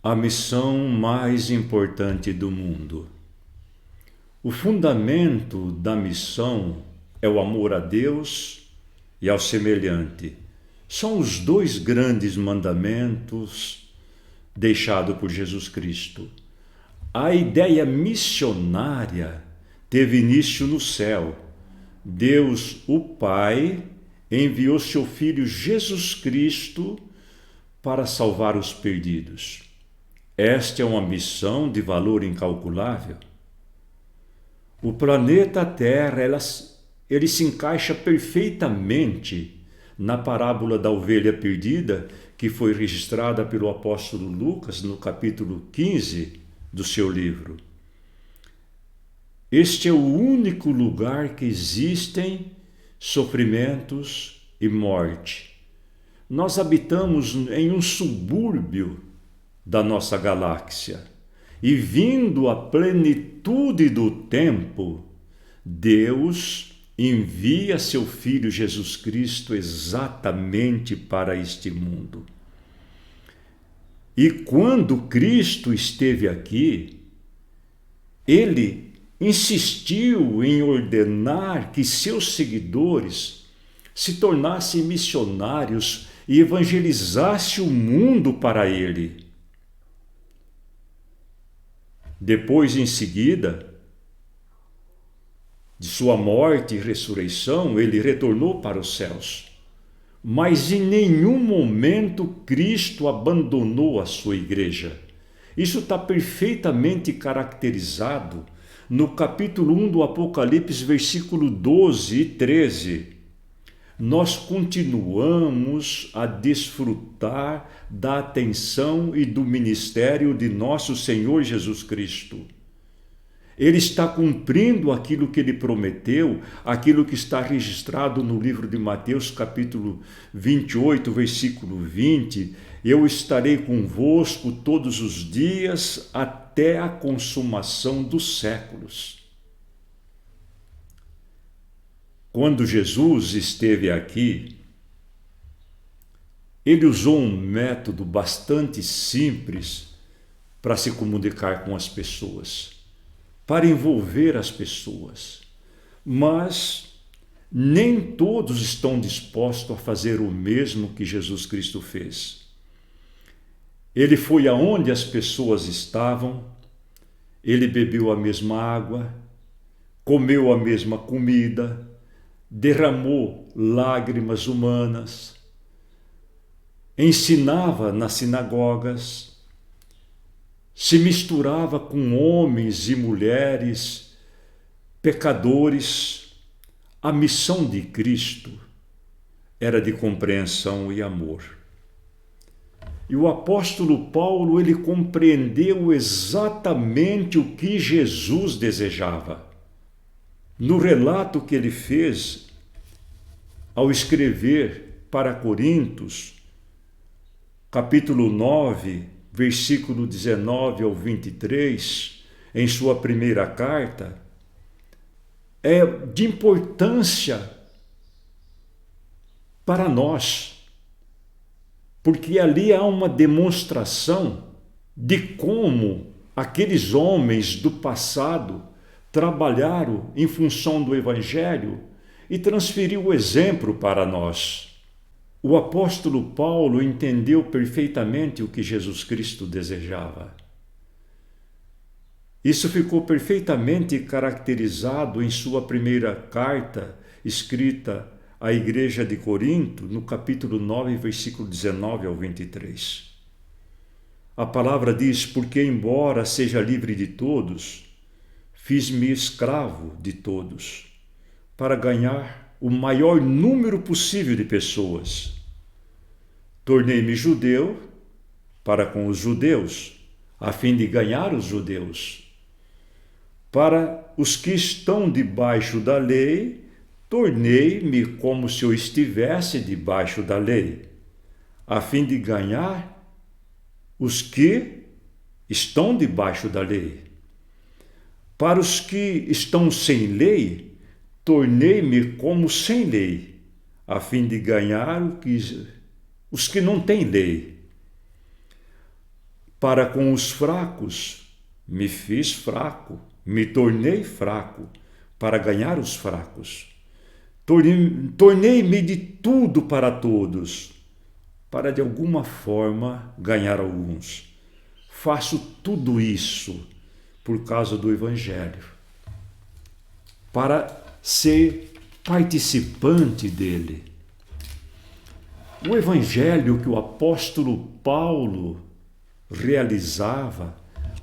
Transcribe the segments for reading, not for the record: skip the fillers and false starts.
A missão mais importante do mundo. O fundamento da missão é o amor a Deus e ao semelhante. São os dois grandes mandamentos deixados por Jesus Cristo. A ideia missionária teve início no céu. Deus, o Pai, enviou seu Filho Jesus Cristo para salvar os perdidos. Esta é uma missão de valor incalculável. O planeta Terra, ele se encaixa perfeitamente na parábola da ovelha perdida, que foi registrada pelo apóstolo Lucas no capítulo 15 do seu livro. Este é o único lugar que existem sofrimentos e morte. Nós habitamos em um subúrbio da nossa galáxia. E vindo a plenitude do tempo, Deus envia seu Filho Jesus Cristo exatamente para este mundo. E quando Cristo esteve aqui, ele insistiu em ordenar que seus seguidores se tornassem missionários e evangelizassem o mundo para ele. Depois, em seguida, de sua morte e ressurreição, ele retornou para os céus. Mas em nenhum momento Cristo abandonou a sua igreja. Isso está perfeitamente caracterizado no capítulo 1 do Apocalipse, versículo 12 e 13. Nós continuamos a desfrutar da atenção e do ministério de nosso Senhor Jesus Cristo. Ele está cumprindo aquilo que ele prometeu, aquilo que está registrado no livro de Mateus, capítulo 28, versículo 20. Eu estarei convosco todos os dias até a consumação dos séculos. Quando Jesus esteve aqui, ele usou um método bastante simples para se comunicar com as pessoas, para envolver as pessoas. Mas nem todos estão dispostos a fazer o mesmo que Jesus Cristo fez. Ele foi aonde as pessoas estavam, ele bebeu a mesma água, comeu a mesma comida, derramou lágrimas humanas, ensinava nas sinagogas, se misturava com homens e mulheres, pecadores. A missão de Cristo era de compreensão e amor. E o apóstolo Paulo, ele compreendeu exatamente o que Jesus desejava. No relato que ele fez, ao escrever para Coríntios, capítulo 9, versículo 19 ao 23, em sua primeira carta, é de importância para nós, porque ali há uma demonstração de como aqueles homens do passado trabalharam em função do Evangelho e transferiu o exemplo para nós. O apóstolo Paulo entendeu perfeitamente o que Jesus Cristo desejava. Isso ficou perfeitamente caracterizado em sua primeira carta, escrita à igreja de Corinto, no capítulo 9, versículo 19 ao 23. A palavra diz: porque embora seja livre de todos, fiz-me escravo de todos, para ganhar o maior número possível de pessoas. Tornei-me judeu para com os judeus, a fim de ganhar os judeus. Para os que estão debaixo da lei, tornei-me como se eu estivesse debaixo da lei, a fim de ganhar os que estão debaixo da lei. Para os que estão sem lei, tornei-me como sem lei, a fim de ganhar os que não têm lei. Para com os fracos, me fiz fraco, me tornei fraco para ganhar os fracos. Tornei-me de tudo para todos, para de alguma forma ganhar alguns. Faço tudo isso por causa do Evangelho, para ser participante dele. O Evangelho que o apóstolo Paulo realizava,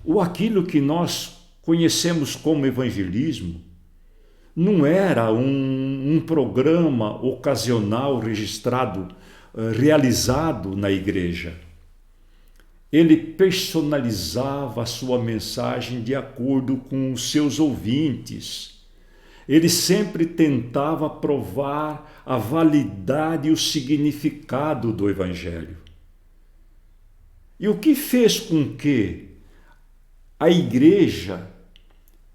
ou aquilo que nós conhecemos como evangelismo, não era um programa ocasional registrado, realizado na igreja. Ele personalizava a sua mensagem de acordo com os seus ouvintes. Ele sempre tentava provar a validade e o significado do Evangelho. E o que fez com que a igreja,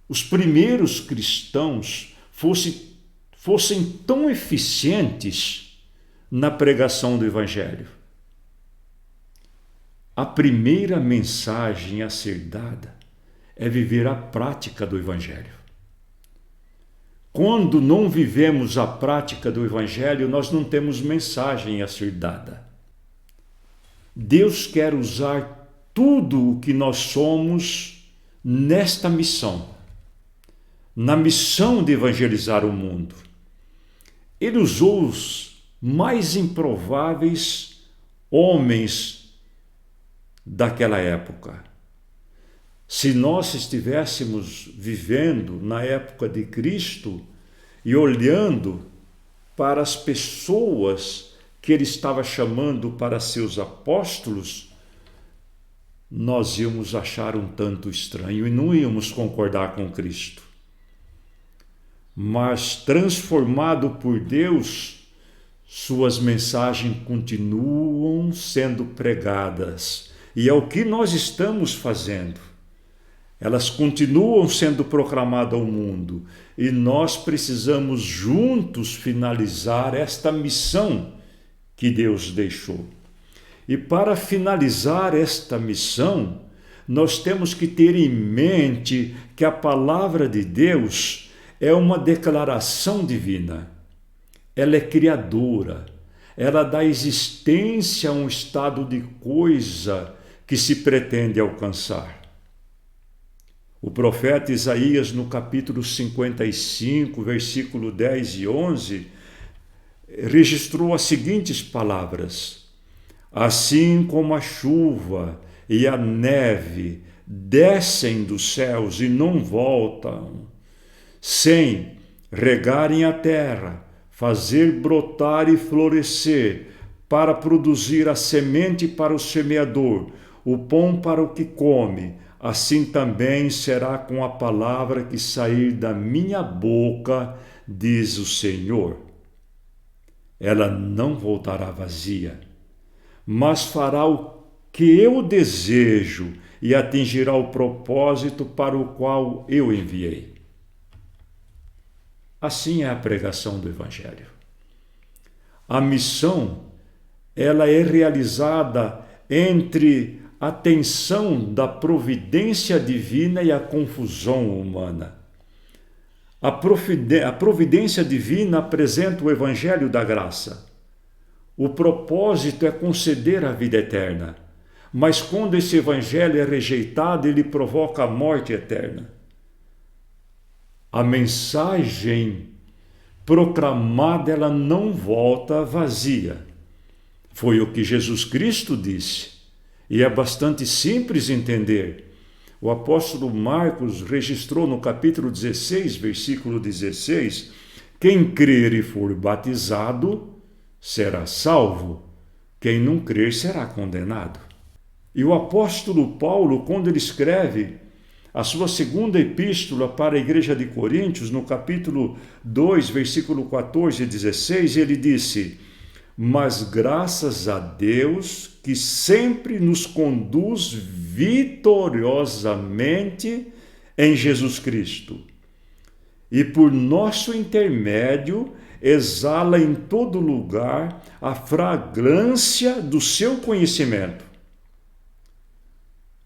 os primeiros cristãos, fossem tão eficientes na pregação do Evangelho? A primeira mensagem a ser dada é viver a prática do Evangelho. Quando não vivemos a prática do Evangelho, nós não temos mensagem a ser dada. Deus quer usar tudo o que nós somos nesta missão, na missão de evangelizar o mundo. Ele usou os mais improváveis homens daquela época. Se nós estivéssemos vivendo na época de Cristo e olhando para as pessoas que ele estava chamando para seus apóstolos, nós íamos achar um tanto estranho e não íamos concordar com Cristo. Mas, transformado por Deus, suas mensagens continuam sendo pregadas. E é o que nós estamos fazendo. Elas continuam sendo proclamadas ao mundo. E nós precisamos juntos finalizar esta missão que Deus deixou. E para finalizar esta missão, nós temos que ter em mente que a palavra de Deus é uma declaração divina. Ela é criadora. Ela dá existência a um estado de coisa que se pretende alcançar. O profeta Isaías, no capítulo 55, versículo 10 e 11, registrou as seguintes palavras: assim como a chuva e a neve descem dos céus e não voltam, sem regarem a terra, fazer brotar e florescer, para produzir a semente para o semeador, o pão para o que come, assim também será com a palavra que sair da minha boca, diz o Senhor. Ela não voltará vazia, mas fará o que eu desejo e atingirá o propósito para o qual eu enviei. Assim é a pregação do Evangelho. A missão, ela é realizada entre a tensão da providência divina e a confusão humana. A providência divina apresenta o Evangelho da graça. O propósito é conceder a vida eterna, mas quando esse Evangelho é rejeitado, ele provoca a morte eterna. A mensagem proclamada, ela não volta vazia. Foi o que Jesus Cristo disse. E é bastante simples entender. O apóstolo Marcos registrou no capítulo 16, versículo 16, quem crer e for batizado será salvo, quem não crer será condenado. E o apóstolo Paulo, quando ele escreve a sua segunda epístola para a igreja de Coríntios, no capítulo 2, versículo 14 e 16, ele disse: mas graças a Deus que sempre nos conduz vitoriosamente em Jesus Cristo, e por nosso intermédio exala em todo lugar a fragrância do seu conhecimento.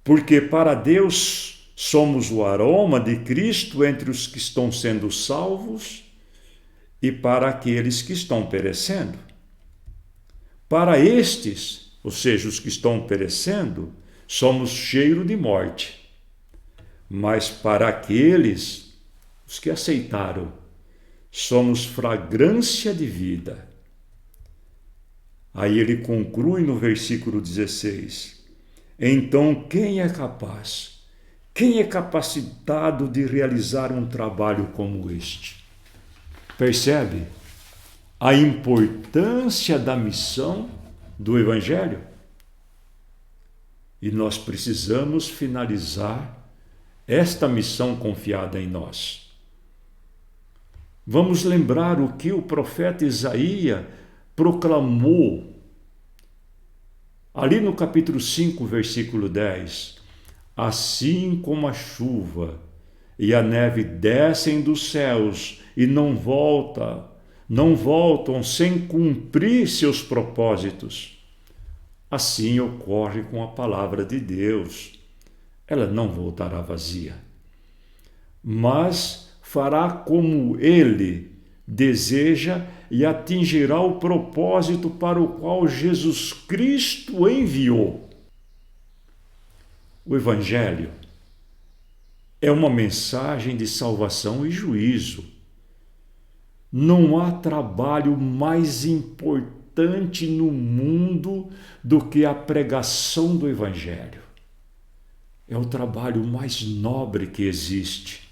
Porque para Deus somos o aroma de Cristo entre os que estão sendo salvos e para aqueles que estão perecendo. Para estes, ou seja, os que estão perecendo, somos cheiro de morte. Mas para aqueles, os que aceitaram, somos fragrância de vida. Aí ele conclui no versículo 16: então quem é capaz? Quem é capacitado de realizar um trabalho como este? Percebe a importância da missão do Evangelho? E nós precisamos finalizar esta missão confiada em nós. Vamos lembrar o que o profeta Isaías proclamou ali no capítulo 5, versículo 10. Assim como a chuva e a neve descem dos céus e não voltam sem cumprir seus propósitos, assim ocorre com a palavra de Deus. Ela não voltará vazia, mas fará como ele deseja e atingirá o propósito para o qual Jesus Cristo enviou. O Evangelho é uma mensagem de salvação e juízo. Não há trabalho mais importante no mundo do que a pregação do Evangelho. É o trabalho mais nobre que existe.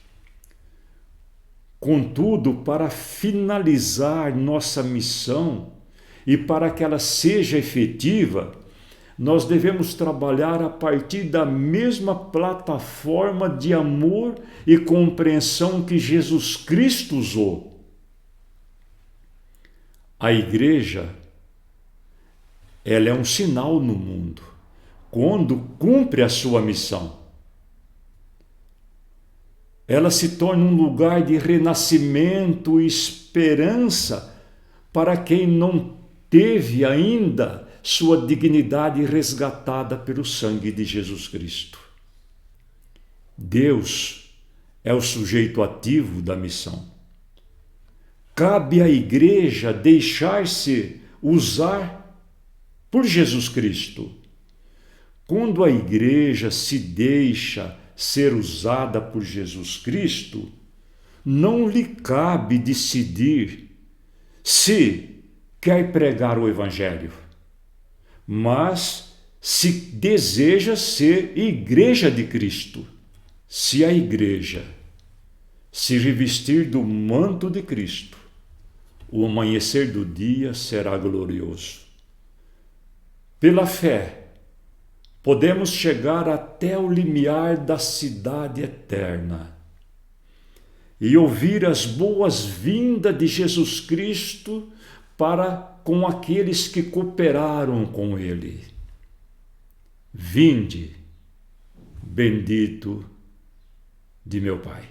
Contudo, para finalizar nossa missão e para que ela seja efetiva, nós devemos trabalhar a partir da mesma plataforma de amor e compreensão que Jesus Cristo usou. A igreja, ela é um sinal no mundo, quando cumpre a sua missão. Ela se torna um lugar de renascimento e esperança para quem não teve ainda sua dignidade resgatada pelo sangue de Jesus Cristo. Deus é o sujeito ativo da missão. Cabe à igreja deixar-se usar por Jesus Cristo. Quando a igreja se deixa ser usada por Jesus Cristo, não lhe cabe decidir se quer pregar o Evangelho, mas se deseja ser igreja de Cristo. Se a igreja se revestir do manto de Cristo, o amanhecer do dia será glorioso. Pela fé, podemos chegar até o limiar da cidade eterna e ouvir as boas-vindas de Jesus Cristo para com aqueles que cooperaram com ele. Vinde, bendito de meu Pai.